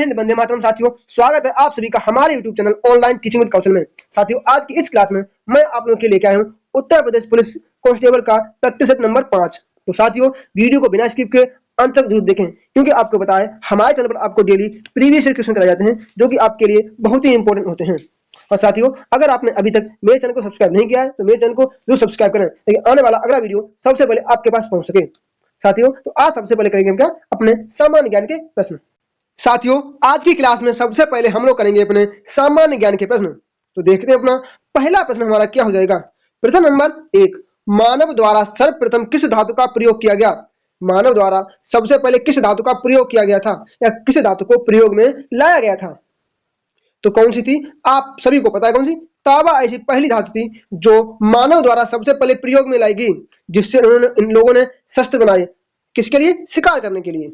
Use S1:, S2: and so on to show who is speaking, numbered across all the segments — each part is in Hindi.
S1: हिंद, वंदे मातरम। साथियों, स्वागत है आप सभी का हमारे YouTube channel online teaching with Kaushal में। साथियों, आज की इस क्लास में मैं आप लोगों के लिए लेके आया हूँ उत्तर प्रदेश पुलिस कांस्टेबल का प्रैक्टिस सेट नंबर 5। तो साथियों, वीडियो को बिना स्किप के अंत तक जरूर देखें, क्योंकि आपको पता है हमारे चैनल पर आपको डेली प्रीवियस क्वेश्चन कराए जाते हैं, जो कि आपके लिए बहुत ही इंपॉर्टेंट होते हैं। और साथियों, अगर आपने अभी तक मेरे चैनल को सब्सक्राइब नहीं किया है तो मेरे चैनल को जरूर सब्सक्राइब करें, ताकि आने वाला अगला वीडियो सबसे पहले आपके पास पहुंच सके। साथियों, तो आज सबसे पहले करेंगे हम क्या, अपने सामान्य ज्ञान के प्रश्न। साथियों, आज की क्लास में सबसे पहले हम लोग करेंगे अपने सामान्य ज्ञान के प्रश्न। तो देखते हैं अपना पहला प्रश्न हमारा क्या हो जाएगा। प्रश्न नंबर 1, मानव द्वारा सर्वप्रथम किस धातु का प्रयोग किया गया? मानव द्वारा सबसे पहले किस धातु का प्रयोग किया गया था, या किस धातु को प्रयोग में लाया गया था? तो कौन सी थी? आप सभी को पता है कौन सी? तांबा ऐसी पहली धातु थी जो मानव द्वारा सबसे पहले प्रयोग में लाई गई, जिससे इन लोगों ने शस्त्र बनाए। किसके लिए? शिकार करने के लिए।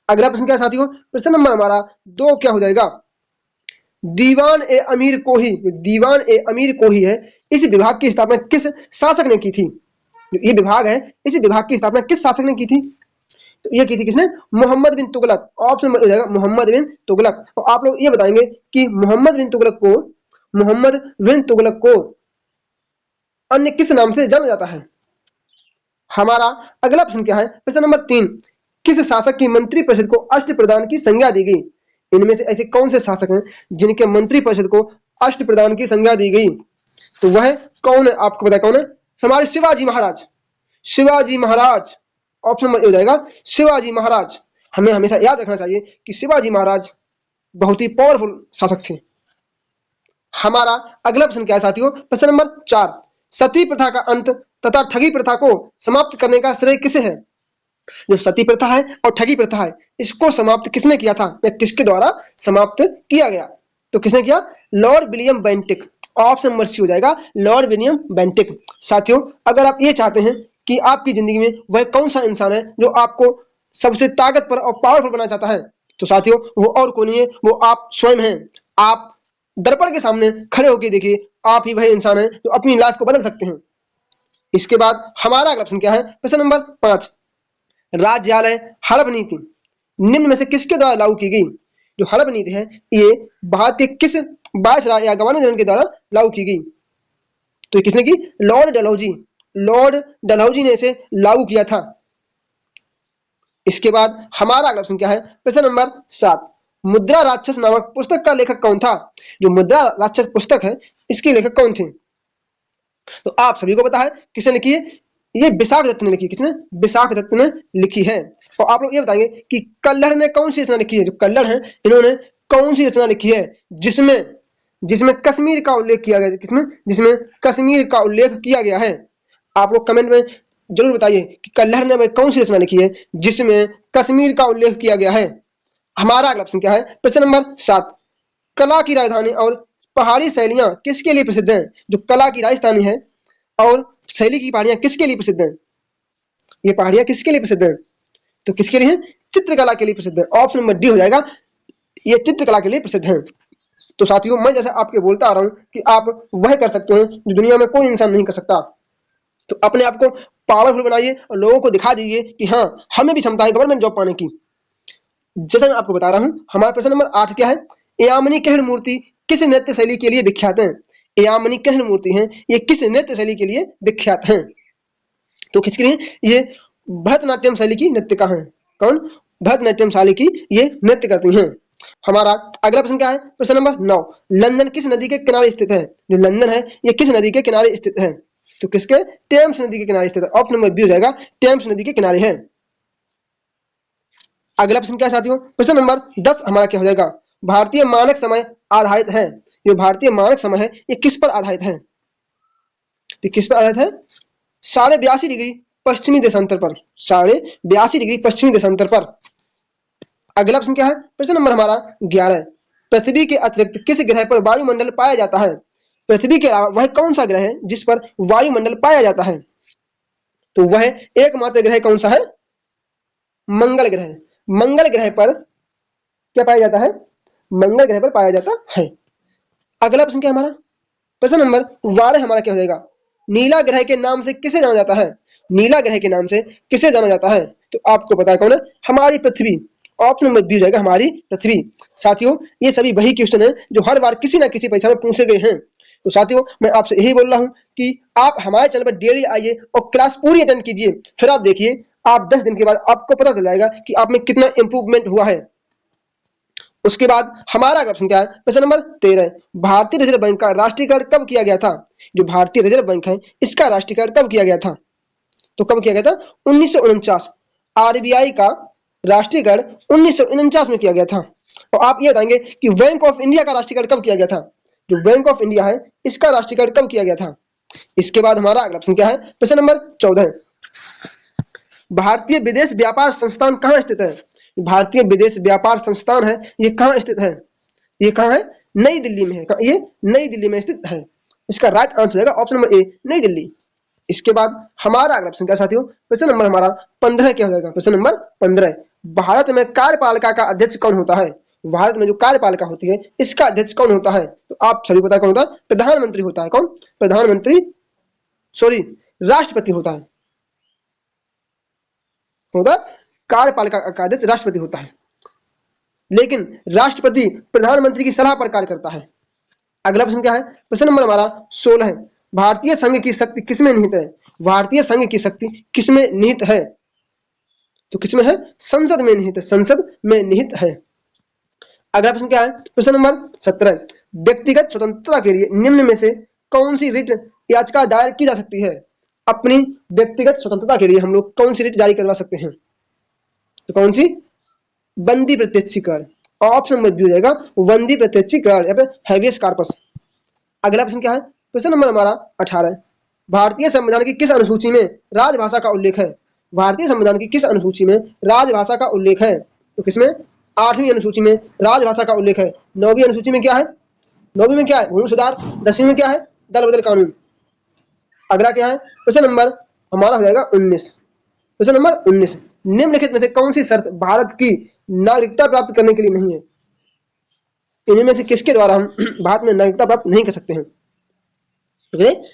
S1: अगला प्रश्न क्या है साथियों? प्रश्न नंबर हमारा 2 क्या हो जाएगा? दीवान ए अमीर को ही, दीवान ए अमीर को ही है, इस विभाग की स्थापना किस शासक ने की थी? ये विभाग है, इस विभाग की स्थापना किस शासक ने की थी? तो ये की थी किसने? मोहम्मद बिन तुगलक। ऑप्शन हो जाएगा मोहम्मद बिन तुगलक। तो आप लोग ये बताएंगे कि मोहम्मद बिन तुगलक को अन्य किस नाम से जाना जाता है? हमारा अगला प्रश्न क्या है? प्रश्न नंबर 3, किस शासक की मंत्री परिषद को अष्टप्रधान की संज्ञा दी गई? इनमें से ऐसे कौन से शासक हैं जिनके मंत्री परिषद को अष्टप्रधान की संज्ञा दी गई? तो वह कौन है? आपको पता है कौन है? हमारे शिवाजी महाराज। शिवाजी महाराज ऑप्शन नंबर हो जाएगा शिवाजी महाराज। हमें हमेशा याद रखना चाहिए कि शिवाजी महाराज बहुत ही पावरफुल शासक थे। हमारा अगला प्रश्न क्या है साथियों? प्रश्न नंबर 4, सती प्रथा का अंत तथा ठगी प्रथा को समाप्त करने का श्रेय किसे है? जो सती प्रथा है और ठगी प्रथा है, इसको समाप्त किसने किया था, या किसके द्वारा समाप्त किया गया? तो किसने किया? Lord William Bentinck. Option number C हो जाएगा लॉर्ड विलियम बेंटिक। साथियों, अगर आप ये चाहते हैं कि आपकी जिंदगी में वह कौन सा इंसान है जो आपको सबसे ताकतवर और पावरफुल बनाना चाहता है, तो साथियों वो और कोई नहीं है, वो आप स्वयं हैं। आप दर्पण के सामने खड़े होकर देखिए, आप ही वह इंसान है जो अपनी लाइफ को बदल सकते हैं। इसके बाद हमारा अगला प्रश्न क्या है? प्रश्न नंबर 5, राज्यालय हड़प नीति निम्न में से किसके द्वारा लागू की गई? जो हड़प नीति है, ये भारत के किस वायसराय या गवर्नर जनरल के द्वारा लागू की गई? तो किसने की? लॉर्ड डलहौजी। लॉर्ड डलहौजी ने इसे लागू किया था। इसके बाद हमारा अगला प्रश्न क्या है? प्रश्न नंबर 7, मुद्रा राक्षस नामक पुस्तक का लेखक कौन था? जो मुद्रा राक्षस पुस्तक है, इसके लेखक कौन थे? तो आप सभी को पता है किसने लिखी है? ये विशाख दत्त ने लिखी। किसने? विशाख दत्त ने लिखी है। और आप लोग ये बताएंगे कि कल्लर ने कौन सी रचना लिखी है? जो कल्लर है, इन्होंने कौन सी रचना लिखी है जिसमें कश्मीर का उल्लेख किया गया? किसमें? जिसमें कश्मीर का उल्लेख किया गया है। आप लोग कमेंट में जरूर बताइए कि कल्लर ने कौन सी रचना लिखी है जिसमें कश्मीर का उल्लेख किया गया है। हमारा अगला प्रश्न क्या है? प्रश्न नंबर 7, कला की राजधानी और पहाड़ी शैलियां किसके लिए प्रसिद्ध हैं? जो कला की राजधानी है और शैली की पहाड़ियां किसके लिए प्रसिद्ध हैं? ये पहाड़ियां किसके लिए प्रसिद्ध हैं? तो किसके लिए हैं? चित्रकला के लिए प्रसिद्ध है। ऑप्शन नंबर डी हो जाएगा, ये चित्रकला के लिए प्रसिद्ध हैं। तो साथियों, मैं जैसे आपके बोलता आ रहा हूं कि आप वह कर सकते हैं जो दुनिया में कोई इंसान नहीं कर सकता। तो अपने आप को पावरफुल बनाइए और लोगों को दिखा दीजिए कि हाँ, हमें भी क्षमता है गवर्नमेंट जॉब पाने की। जैसा मैं आपको बता रहा हूं, हमारा प्रश्न नंबर 8 क्या है? यामिनी कहर मूर्ति किस नृत्य शैली के लिए विख्यात है? यामिनी कहर मूर्ति हैं, ये किस नृत्य शैली के लिए विख्यात हैं? तो किसके लिए? ये भरतनाट्यम शैली की नृत्यिका हैं। कौन? भरतनाट्यम शैली की ये नृत्य करती हैं। हमारा अगला प्रश्न क्या है? प्रश्न नंबर 9, लंदन किस नदी के किनारे स्थित है? जो लंदन है, ये किस नदी के किनारे स्थित है? तो किसके? टेम्स नदी के किनारे स्थित है। ऑप्शन नंबर बी हो जाएगा टेम्स नदी के किनारे है। अगला प्रश्न क्या है साथियों? प्रश्न नंबर 10 हमारा क्या हो जाएगा? भारतीय मानक समय आधारित है। जो भारतीय मानक समय है, ये किस पर आधारित है? तो किस पर आधारित है? 82.5 डिग्री पश्चिमी देशांतर पर। 82.5 डिग्री पश्चिमी देशांतर पर। अगला प्रश्न क्या है? प्रश्न नंबर हमारा 11, पृथ्वी के अतिरिक्त किस ग्रह पर वायुमंडल पाया जाता है? पृथ्वी के अलावा वह कौन सा ग्रह है जिस पर वायुमंडल पाया जाता है? तो वह एकमात्र ग्रह कौन सा है? मंगल ग्रह। मंगल ग्रह पर क्या पाया जाता है? मंगल ग्रह पर पाया जाता है। अगला प्रश्न क्या हमारा? प्रश्न नंबर 12 हमारा क्या हो जाएगा? नीला ग्रह के नाम से किसे जाना जाता है? नीला ग्रह के नाम से किसे जाना जाता है? तो आपको पता है कौन है? हमारी पृथ्वी। ऑप्शन नंबर बी हो जाएगा हमारी पृथ्वी। साथियों ये सभी वही क्वेश्चन है जो हर बार किसी ना किसी परीक्षा में पूछे गए हैं। तो साथियों मैं आपसे यही बोल रहा हूं कि आप हमारे चैनल पर डेली आइए और क्लास पूरी अटेंड कीजिए, फिर आप देखिए आप 10 दिन के बाद आपको पता चल जाएगा कि आप में कितना इंप्रूवमेंट हुआ है। उसके बाद हमारा अगला प्रश्न क्या है, प्रश्न नंबर 13, भारतीय रिजर्व बैंक का राष्ट्रीयकरण कब किया गया था? जो भारतीय रिजर्व बैंक है इसका राष्ट्रीयकरण कब किया गया था? तो कब किया गया था? 1949। आरबीआई का राष्ट्रीयकरण 1949 में किया गया था। और आप ये बताएंगे कि बैंक ऑफ इंडिया का राष्ट्रीयकरण कब किया गया था? जो बैंक ऑफ इंडिया है इसका राष्ट्रीयकरण कब किया गया था? इसके बाद हमारा अगला प्रश्न क्या है, प्रश्न नंबर 14, भारतीय विदेश व्यापार संस्थान कहाँ स्थित है? भारतीय विदेश व्यापार संस्थान है ये कहाँ स्थित है? ये कहाँ है? नई दिल्ली में है। ये नई दिल्ली में स्थित है। इसका राइट आंसर होगा ऑप्शन नंबर ए, नई दिल्ली। इसके बाद हमारा अगला प्रश्न क्या साथियों, प्रश्न नंबर हमारा 15 क्या हो जाएगा? प्रश्न नंबर 15, भारत में कार्यपालिका का अध्यक्ष कौन होता है? भारत में जो कार्यपालिका होती है इसका अध्यक्ष कौन होता है? तो आप सभी पता है कौन होता है? प्रधानमंत्री होता है। कौन? प्रधानमंत्री, सॉरी राष्ट्रपति होता है। होता कार्यपालिका का अध्यक्ष राष्ट्रपति होता है, लेकिन राष्ट्रपति प्रधानमंत्री की सलाह पर कार्य करता है। अगला प्रश्न क्या है, प्रश्न नंबर हमारा 16 है, भारतीय संघ की शक्ति किसमें निहित है? भारतीय संघ की शक्ति किसमें निहित है? तो किसमें है? संसद में निहित है। संसद में निहित है। अगला प्रश्न क्या है, प्रश्न नंबर 17, व्यक्तिगत स्वतंत्रता के लिए निम्न में से कौन सी रिट याचिका दायर की जा सकती है? अपनी व्यक्तिगत स्वतंत्रता के लिए हम लोग कौन सी रिट जारी करवा सकते हैं? तो कौन सी? बंदी प्रत्यक्षीकरण। ऑप्शन नंबर बी हो जाएगा बंदी प्रत्यक्षीकरण या फिर हैवियस कॉर्पस। अगला प्रश्न क्या है, प्रश्न नंबर हमारा 18, भारतीय संविधान की किस अनुसूची में राजभाषा का उल्लेख है? भारतीय संविधान की किस अनुसूची में राजभाषा का उल्लेख है? तो किसमें? 8वीं अनुसूची में राजभाषा का उल्लेख है। 9वीं अनुसूची में क्या है? 9वीं में क्या है? भूमि सुधार। 10वीं में क्या है? दल बदल कानून। अगला क्या है, प्रश्न नंबर हमारा हो जाएगा 19। प्रश्न नंबर 19, निम्नलिखित में से कौन सी शर्त भारत की नागरिकता प्राप्त करने के लिए नहीं है? इनमें से किसके द्वारा हम भारत में नागरिकता प्राप्त नहीं कर सकते हैं?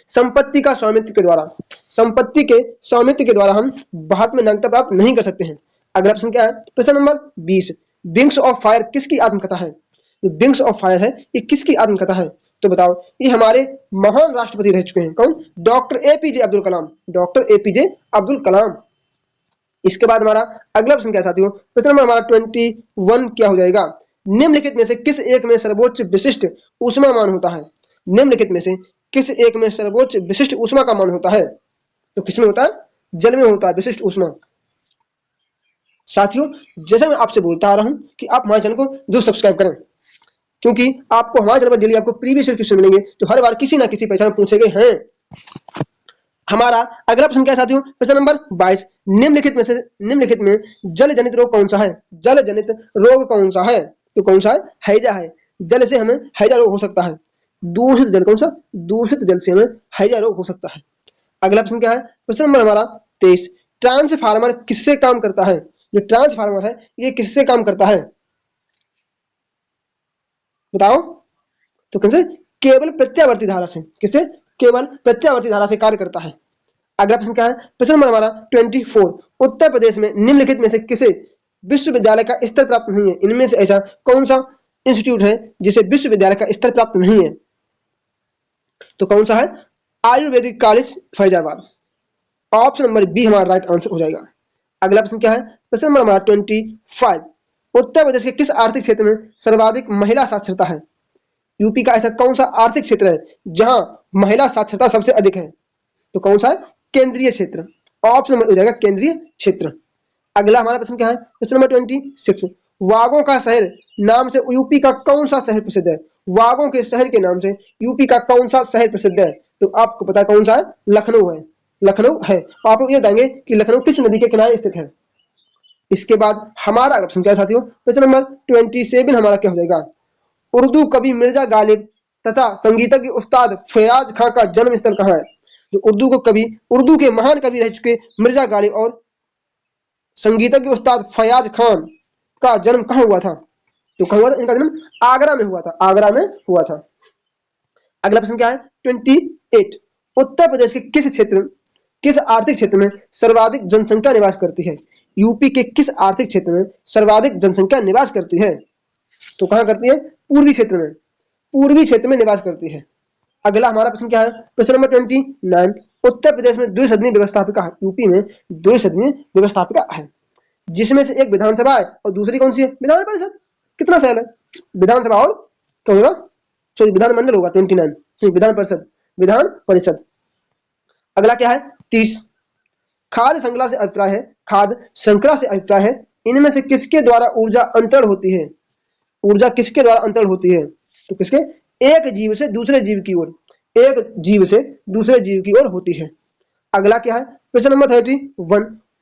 S1: संपत्ति का स्वामित्व के द्वारा। संपत्ति के स्वामित्व के द्वारा हम भारत में नागरिकता प्राप्त नहीं कर सकते हैं। अगला प्रश्न क्या है, प्रश्न नंबर 20, विंग्स ऑफ फायर किसकी आत्मकथा है? जो विंग्स ऑफ फायर है ये किसकी आत्मकथा है? तो बताओ, ये हमारे महान राष्ट्रपति रह चुके हैं। कौन? Doctor APJ Abdul Kalam. Doctor APJ Abdul Kalam. इसके बाद हमारा अगला प्रश्न क्या साथियों, प्रश्न नंबर हमारा 21 क्या हो जाएगा, निम्नलिखित में से किस एक में सर्वोच्च विशिष्ट ऊष्मा मान होता है? निम्नलिखित में से किस एक में सर्वोच्च विशिष्ट ऊष्मा का मान होता है? तो किसमें होता है? जल में होता है विशिष्ट ऊष्मा। साथियों जैसे मैं आपसे बोलता आ रहा हूं कि आप हमारे चैनल को जरूर सब्सक्राइब करें, क्योंकि आपको हमारे चैनल पर डेली आपको प्रीवियस क्वेश्चन मिलेंगे जो हर बार किसी ना किसी परीक्षा में पूछे गए हैं। हमारा अगला प्रश्न क्या है साथियों, प्रश्न नंबर 22, निम्नलिखित में जल जनित रोग कौन सा है? जल जनित रोग कौन सा है? तो कौन सा है? हैजा है। जल से हमें हैजा रोग हो सकता है। दूषित जल, कौन सा? दूषित जल से हमें हैजा रोग हो सकता है। अगला प्रश्न क्या है, प्रश्न नंबर हमारा 23, ट्रांसफार्मर किससे काम करता है? जो ट्रांसफार्मर है ये किससे काम करता है? बताओ। तो किससे? केवल प्रत्यावर्ती धारा से। किससे? केवल प्रत्यावर्ती धारा से कार्य करता है। अगला प्रश्न क्या है, प्रश्न नंबर हमारा 24, उत्तर प्रदेश में निम्नलिखित में से किसे विश्वविद्यालय का स्तर प्राप्त नहीं है? इनमें से ऐसा कौन सा इंस्टीट्यूट है जिसे विश्वविद्यालय का स्तर प्राप्त नहीं है? तो कौन सा है? Ayurvedic college Faizabad. Option number B हमारा राइट आंसर हो जाएगा। अगला प्रश्न क्या है, प्रश्न नंबर हमारा 25, उत्तर प्रदेश के किस आर्थिक क्षेत्र में सर्वाधिक महिला साक्षरता है? यूपी का ऐसा कौन सा आर्थिक क्षेत्र है जहां महिला साक्षरता सबसे अधिक है? तो कौन सा है? केंद्रीय क्षेत्र। ऑप्शन नंबर हो जाएगा केंद्रीय क्षेत्र। अगला हमारा प्रश्न क्या है, प्रश्न नंबर 26, वागों का शहर नाम से यूपी का कौन सा शहर प्रसिद्ध है? वागों के शहर के नाम से यूपी का कौन सा शहर प्रसिद्ध है? तो आपको पता है कौन सा है? लखनऊ है। लखनऊ है। आप लोग ये बताएंगे कि लखनऊ किस नदी के किनारे स्थित है। इसके बाद हमारा अगला प्रश्न क्या है साथियों, प्रश्न नंबर 27 हमारा क्या हो जाएगा, उर्दू कवि मिर्जा गालिब तथा संगीतज्ञ उस्ताद फयाज खां का जन्म स्थल कहाँ है? जो उर्दू के महान कवि रह चुके मिर्जा गालिब और संगीतज्ञ उस्ताद फयाज खान का जन्म कहाँ हुआ था? तो कहाँ हुआ था? इनका जन्म आगरा में हुआ था। आगरा में हुआ था। अगला प्रश्न क्या है, 28, उत्तर प्रदेश के किस आर्थिक क्षेत्र में सर्वाधिक जनसंख्या निवास करती है? यूपी के किस आर्थिक क्षेत्र में सर्वाधिक जनसंख्या निवास करती है? तो कहां करती है? पूर्वी क्षेत्र में, पूर्वी क्षेत्र में निवास करती है। अगला हमारा प्रश्न क्या है? प्रश्न नंबर 29, उत्तर प्रदेश में द्विसदनीय व्यवस्थापिका है। यूपी में द्विसदनीय व्यवस्थापिका है, जिसमें से एक विधानसभा है और दूसरी कौन सी है? विधान परिषद। कितना सरल है, विधानसभा और क्या होगा? सॉरी विधानमंडल होगा 29, विधान परिषद, विधान परिषद। अगला क्या है? 30, खाद्य श्रृंखला से अभिप्राय है, खाद्य श्रृंखला से अभिप्राय है, इनमें से किसके द्वारा ऊर्जा अंतरण होती है? ऊर्जा किसके द्वारा अंतरण होती है? तो किसके? एक जीव से दूसरे जीव की ओर, एक जीव से दूसरे जीव की ओर होती है। अगला क्या है? प्रश्न नंबर 31,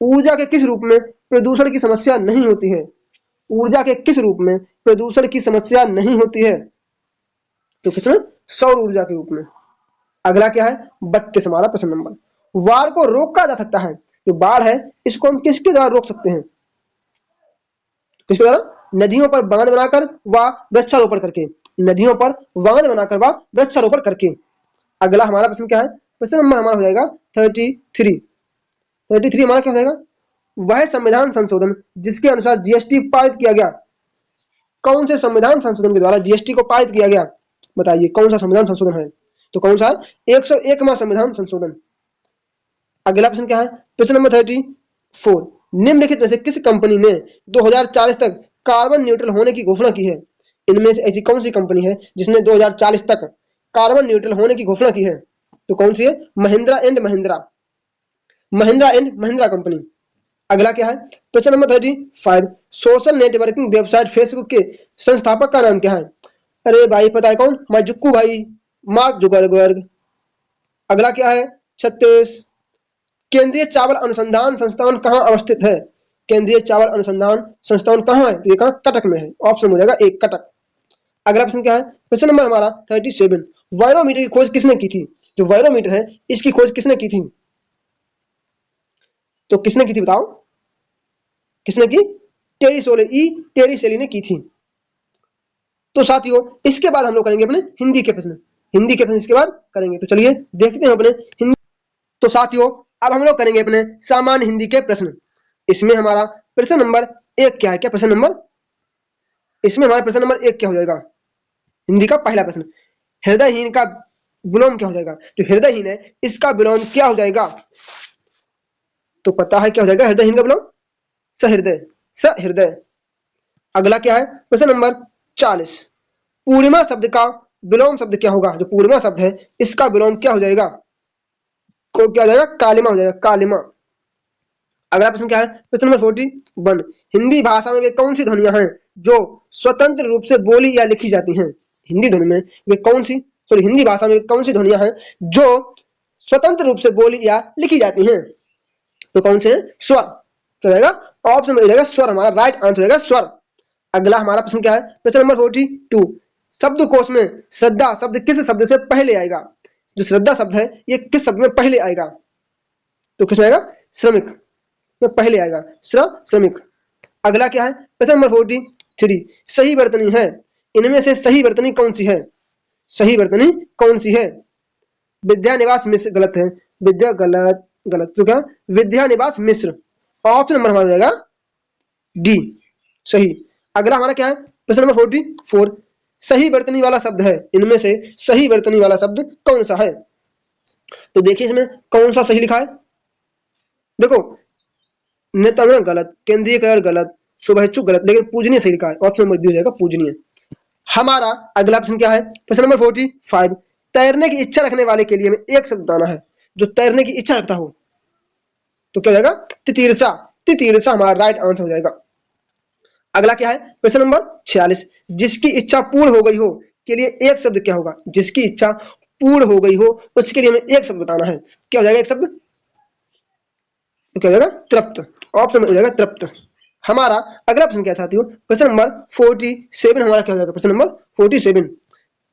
S1: ऊर्जा के किस रूप में प्रदूषण की समस्या नहीं होती है? ऊर्जा के किस रूप में प्रदूषण की समस्या नहीं होती है? तो किसमें? सौर ऊर्जा के रूप में। अगला क्या है? 32 हमारा प्रश्न नंबर, बाढ़ को रोका जा सकता है। जो बाढ़ है इसको हम किसके द्वारा रोक सकते हैं? किसके द्वारा? नदियों पर बांध बनाकर व वृक्षारोपण करके, नदियों पर बांध बनाकर व वृक्षारोपण करके। अगला हमारा प्रश्न क्या है? प्रश्न नंबर हमारा हो जाएगा 33 हमारा क्या हो जाएगा? वह संविधान संशोधन जिसके अनुसार जीएसटी पारित किया गया, कौन से संविधान संशोधन के द्वारा जीएसटी को पारित किया गया? बताइए कौन सा संविधान संशोधन है? तो कौन सा? 101वां संविधान संशोधन। अगला प्रश्न क्या है? प्रश्न नंबर 34, निम्नलिखित में से किस कंपनी ने 2040 तक कार्बन न्यूट्रल होने की घोषणा की है? इनमें से ऐसी कौन सी कंपनी है जिसने 2040 तक कार्बन न्यूट्रल होने की घोषणा की है? तो कौन सी है? Mahindra and Mahindra company. अगला क्या है? प्रश्न number 35, social networking website Facebook के संस्थापक का नाम क्या है? अरे भाई पता है कौन? मार्क जुक्कू भाई, मार्क जुकरबर्ग। अगला क्या है? 36, केंद्रीय चावल अनुसंधान संस्थान कहाँ अवस्थित है? केंद्रीय चावल अनुसंधान संस्थान कहाँ है? तो ये कहाँ? कटक में है। ऑप्शन हो जाएगा एक, कटक। अगला प्रश्न क्या है? प्रश्न नंबर हमारा 37, वायरोमीटर की खोज किसने की थी? जो वायरोमीटर है इसकी खोज किसने की थी? तो किसने की थी बताओ? किसने की? टेरी ने की थी। तो साथियों इसके बाद हम लोग करेंगे अपने हिंदी के प्रश्न, इसके बाद करेंगे। तो चलिए देखते हैं अपने हिंदी। तो साथियों अब हम लोग करेंगे अपने सामान्य हिंदी के प्रश्न। इसमें हमारा प्रश्न नंबर 1 क्या है? क्या प्रश्न नंबर? इसमें हमारा प्रश्न नंबर 1 क्या हो जाएगा? हिंदी का पहला प्रश्न, हृदयहीन का विलोम क्या हो जाएगा? जो हृदयहीन है इसका विलोम क्या हो जाएगा? तो पता है क्या हो जाएगा हृदयहीन का विलोम? सहृदय। अगला क्या है? प्रश्न नंबर 40, पूर्णिमा शब्द का विलोम शब्द क्या होगा? जो पूर्णिमा शब्द है इसका विलोम क्या हो जाएगा? को क्या हो जाएगा? कालिमा हो जाएगा, कालिमा। अगला प्रश्न क्या है? प्रश्न नंबर 41, हिंदी भाषा में वे कौन सी ध्वनियां हैं जो स्वतंत्र रूप से बोली या लिखी जाती हैं? हिंदी ध्वनि में वे कौन सी हिंदी भाषा में कौन सी ध्वनियां हैं जो स्वतंत्र रूप से बोली या लिखी जाती हैं? तो कौन से हैं? स्वर। क्या हो जाएगा? ऑप्शन में हो जाएगा स्वर, हमारा राइट आंसर हो जाएगा स्वर। अगला हमारा प्रश्न क्या है? प्रश्न नंबर 42, शब्दकोश में श्रद्धा शब्द किस शब्द से पहले आएगा? जो श्रद्धा शब्द है ये किस शब्द में पहले आएगा? तो किस में आएगा? श्रमिक में पहले आएगा, श्रमिक। अगला क्या है? प्रश्न नंबर 43, सही वर्तनी है, इनमें से सही वर्तनी कौन सी है? सही वर्तनी कौन सी है? विद्या निवास मिश्र गलत है, विद्या गलत, तो क्या? विद्या निवास मिश्र। ऑप्शन नंबर हमारा जाएगा डी, सही। अगला हमारा क्या है? प्रश्न नंबर 44, सही वर्तनी वाला शब्द है, इनमें से सही वर्तनी वाला शब्द कौन सा है? तो देखिए इसमें कौन सा सही लिखा है? देखो नेता गलत, केंद्रीय गलत, शुभेच्छुक गलत, लेकिन पूजनीय सही लिखा है। ऑप्शन नंबर बी हो जाएगा पूजनीय। हमारा अगला प्रश्न क्या है? प्रश्न नंबर 45, तैरने की इच्छा रखने वाले के लिए हमें एक शब्द बताना है जो तैरने की इच्छा रखता हो। तो क्या हो जाएगा? तितीर्षा हमारा राइट आंसर हो जाएगा। अगला क्या है? प्रश्न नंबर 46, जिसकी इच्छा पूर्ण हो गई हो के लिए एक शब्द क्या होगा? जिसकी इच्छा पूर्ण हो गई हो उसके लिए हमें एक शब्द बताना है। क्या हो जाएगा एक शब्द? तो क्या हो जाएगा? तृप्त। ऑप्शन में हो जाएगा तृप्त। हमारा अगला प्रश्न क्या साथियों? प्रश्न नंबर 47 हमारा क्या हो जाएगा? प्रश्न नंबर 47,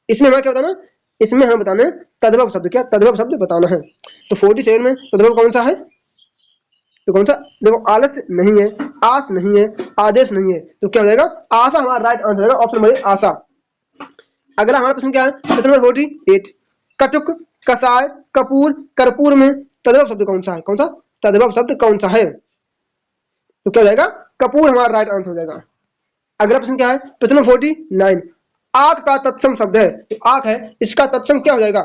S1: इसमें हमारा क्या बताना? इसमें हमें बताना है तद्भव शब्द। क्या? तद्भव शब्द बताना है। तो 47 में तद्भव कौन सा है? तो कौन सा? देखो आलस्य नहीं है, आस नहीं है, आदेश नहीं है, तो क्या हो जाएगा? आशा हमारा राइट आंसर है, ऑप्शन नंबर आशा। अगला हमारा प्रश्न क्या है? प्रश्न नंबर 48, कटुक, कसाय, कपूर, कर्पूर में तद्भव शब्द कौन सा है? कौन सा तद्भव शब्द कौन सा है? तो क्या हो जाएगा? कपूर हमारा राइट आंसर हो जाएगा। अगला प्रश्न क्या है? प्रश्न नंबर 49, आंख का तत्सम शब्द है, तो आंख है, इसका तत्सम क्या हो जाएगा?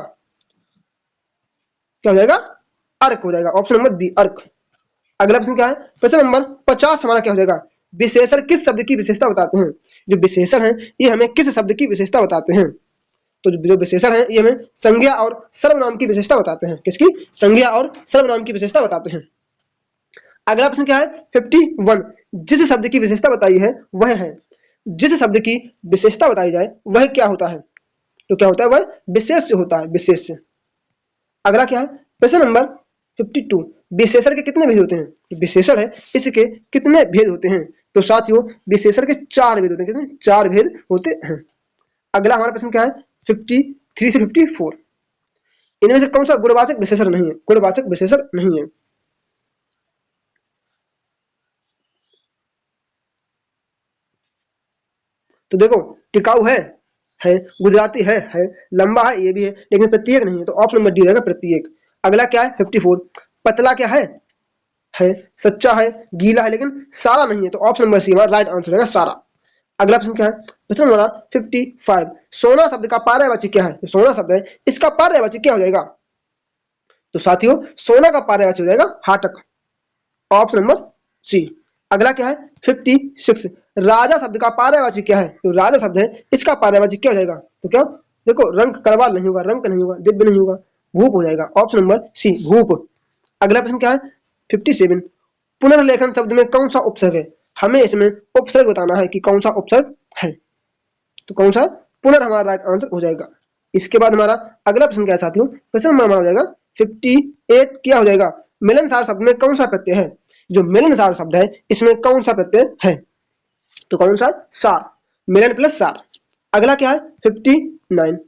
S1: क्या हो जाएगा? अर्क हो जाएगा, ऑप्शन नंबर बी अर्क। अगला प्रश्न क्या है? प्रश्न नंबर 50 हमारा क्या हो जाएगा? विशेषण किस शब्द की विशेषता बताते हैं? जो विशेषण है ये हमें किस शब्द की विशेषता बताते हैं? तो जो विशेषण है ये हमें संज्ञा और सर्वनाम की विशेषता बताते हैं। किसकी? संज्ञा और सर्वनाम की विशेषता बताते हैं। अगला प्रश्न क्या है? 51, जिस शब्द की विशेषता बताई है वह है, जिस शब्द की विशेषता बताई जाए वह क्या होता है? तो क्या होता है? वह विशेष होता है, विशेष। अगला क्या है? प्रश्न नंबर 52, विशेषण के कितने भेद होते हैं? तो विशेषण है इसके कितने भेद होते हैं? तो साथियों विशेषण के 4 भेद होते हैं। कितने? 4 भेद होते हैं। अगला हमारा प्रश्न क्या है? 53 से 54, इनमें से कौन सा गुणवाचक विशेषण नहीं है? गुणवाचक विशेषण नहीं है। तो देखो, टिकाऊ है, गुजराती है, लंबा है, ये भी है, लेकिन प्रत्येक नहीं है, तो ऑप्शन नंबर डी रहेगा प्रत्येक। अगला क्या है? 54, पतला क्या है? सच्चा है, गीला है, लेकिन सारा नहीं है, तो ऑप्शन नंबर सी हमारा राइट आंसर रहेगा, सारा। अगला प्रश्न क्या है? प्रश्न नंबर 55, सोना शब्द का पर्यायवाची क्या है? तो सोना शब्द है, इसका पर्यायवाची क्या हो जाएगा? तो साथियों सोना का पर्यायवाची हो जाएगा हाटक, ऑप्शन नंबर सी। अगला क्या है? 56, राजा शब्द का पर्यायवाची क्या है? तो राजा शब्द है, इसका पर्यायवाची क्या हो जाएगा? तो क्या? देखो, रंग करवाल नहीं होगा, रंग नहीं होगा, दिव्य नहीं होगा, भूप हो जाएगा, ऑप्शन नंबर सी भूप। अगला प्रश्न क्या है? 57, पुनर्लेखन शब्द में कौन सा उपसर्ग है? हमें इसमें उपसर्ग बताना है कि कौन सा उपसर्ग है, तो कौन सा? पुनर् हमारा राइट आंसर हो जाएगा। इसके बाद हमारा अगला प्रश्न क्या है साथियों? प्रश्न नंबर हो जाएगा 58, क्या हो जाएगा? मिलनसार शब्द में कौन सा प्रत्यय है? जो मिलनसार शब्द है इसमें कौन सा प्रत्यय है? तो कौन सा? सार, मिलन प्लस सार। अगला क्या है? 59,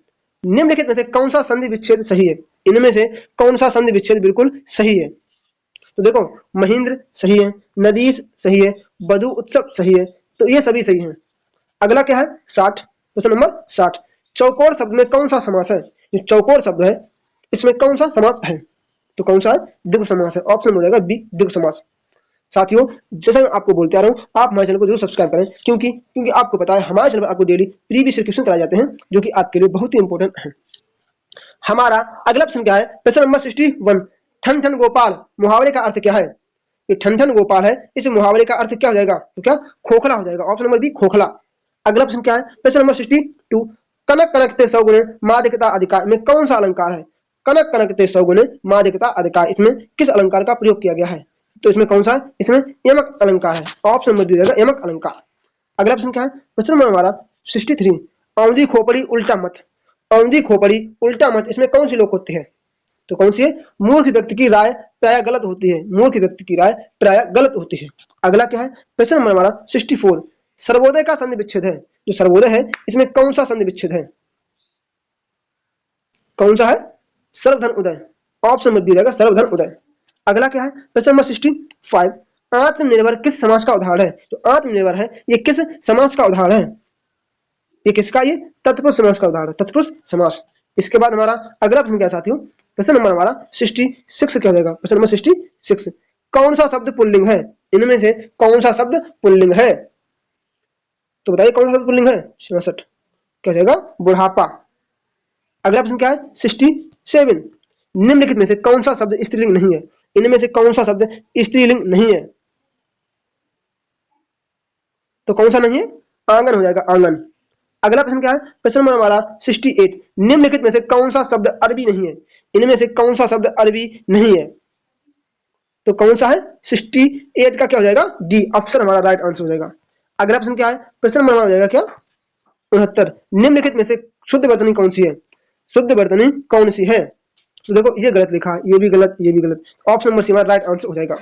S1: निम्नलिखित में से कौन सा संधि विच्छेद सही है? इनमें से कौन सा संधि विच्छेद बिल्कुल सही है? तो देखो, महेंद्र सही है, नदीस सही है, बधु उत्सव सही है, तो ये सभी सही हैं। अगला क्या है? 60, प्रश्न नंबर 60, चौकोर शब्द में कौन सा समास है? जो चौकोर शब्द है इसमें कौन सा समास है? तो कौन सा है? द्विगु समास है, ऑप्शन हो जाएगा बी द्विगु समास। साथियों जैसा मैं आपको बोलते आ रहा हूँ, आप हमारे चैनल को जरूर सब्सक्राइब करें, क्योंकि आपको पता है हमारे चैनल पर आपको डेली प्रीवियस क्वेश्चन कराए जाते हैं जो कि आपके लिए बहुत ही इंपॉर्टेंट है। हमारा अगला प्रश्न क्या है? प्रश्न नंबर 61, ठन ठन गोपाल मुहावरे का अर्थ क्या है? ये ठन ठन गोपाल है, इस मुहावरे का अर्थ क्या हो जाएगा? तो क्या? खोखला हो जाएगा, ऑप्शन नंबर बी खोखला। अगला प्रश्न क्या है? प्रश्न नंबर 62, कनक कनकते सौगुने मादिकता अधिकार में कौन सा अलंकार है? कनक कनकते सौगुने मादिकता अधिकार, इसमें किस अलंकार का प्रयोग किया गया है? तो इसमें कौन सा? इसमें यमक अलंकार है, ऑप्शन नंबर डी हो जाएगा यमक अलंकार। अगला प्रश्न क्या है? प्रश्न नंबर हमारा 63, औंधी खोपड़ी उल्टा मत, औंधी खोपड़ी उल्टा मत, इसमें कौन सी लोक होती है? तो कौन सी है? मूर्ख व्यक्ति की राय प्राय गलत होती है, मूर्ख व्यक्ति की राय प्राय गलत होती है। अगला क्या है? प्रश्न नंबर हमारा 64, सर्वोदय का संधि विच्छेद है, जो सर्वोदय है इसमें कौन सा संधि विच्छेद है? कौन सा है? सर्वधन उदय, ऑप्शन नंबर बी रहेगा सर्वधन उदय। अगला क्या है? प्रश्न नंबर 65, आत्मनिर्भर किस समास का उदाहरण है? जो आत्मनिर्भर है ये किस समास का उदाहरण है? ये किसका? ये तत्पुरुष समास का उदाहरण है, तत्पुरुष समास। इसके बाद हमारा अगला प्रश्न क्या साथियों? प्रश्न नंबर हमारा 66 क्या हो जाएगा? प्रश्न नंबर 66, कौन सा शब्द पुल्लिंग है? इनमें से कौन सा शब्द पुल्लिंग है? तो बताइए कौन सा शब्द पुल्लिंग है? 66 क्या हो जाएगा? बुढ़ापा। अगला प्रश्न क्या है? 67, निम्नलिखित में से कौन सा शब्द स्त्रीलिंग नहीं है? इनमें से कौन सा शब्द स्त्रीलिंग नहीं है? तो कौन सा नहीं है? आंगन हो जाएगा, आंगन। अगला प्रश्न क्या है? प्रश्न नंबर हमारा 68, निम्नलिखित में से कौन सा शब्द अरबी नहीं है? इनमें से कौन सा शब्द अरबी नहीं है? तो कौन सा है? 68 का क्या हो जाएगा? डी ऑप्शन हमारा राइट आंसर हो जाएगा। अगला प्रश्न क्या है? प्रश्न नंबर हो जाएगा क्या? 69, निम्नलिखित में से शुद्ध वर्तनी कौन सी है? शुद्ध वर्तनी कौन सी है? तो देखो ये गलत लिखा है, ये भी गलत, ये भी गलत, ऑप्शन नंबर सी हमारा राइट आंसर हो जाएगा।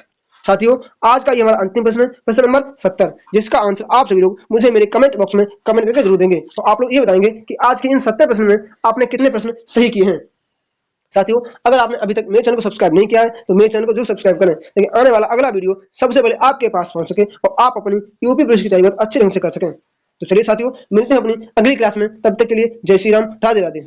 S1: साथियों आज का ये हमारा अंतिम प्रश्न है, प्रश्न नंबर 70, जिसका आंसर आप सभी लोग मुझे मेरे कमेंट बॉक्स में कमेंट करके जरूर देंगे। तो आप लोग ये बताएंगे कि आज के इन 70 प्रश्न में आपने कितने प्रश्न सही किए हैं। साथियों अगर आपने अभी तक मेरे चैनल को सब्सक्राइब नहीं किया है तो मेरे चैनल को जरूर सब्सक्राइब करें, ताकि आने वाला अगला वीडियो सबसे पहले आपके पास पहुंच सके और आप अपनी यूपी पुलिस की तैयारी अच्छे ढंग से कर सकें। तो चलिए साथियों मिलते हैं अपनी अगली क्लास में, तब तक के लिए जय श्री राम, राधे राधे।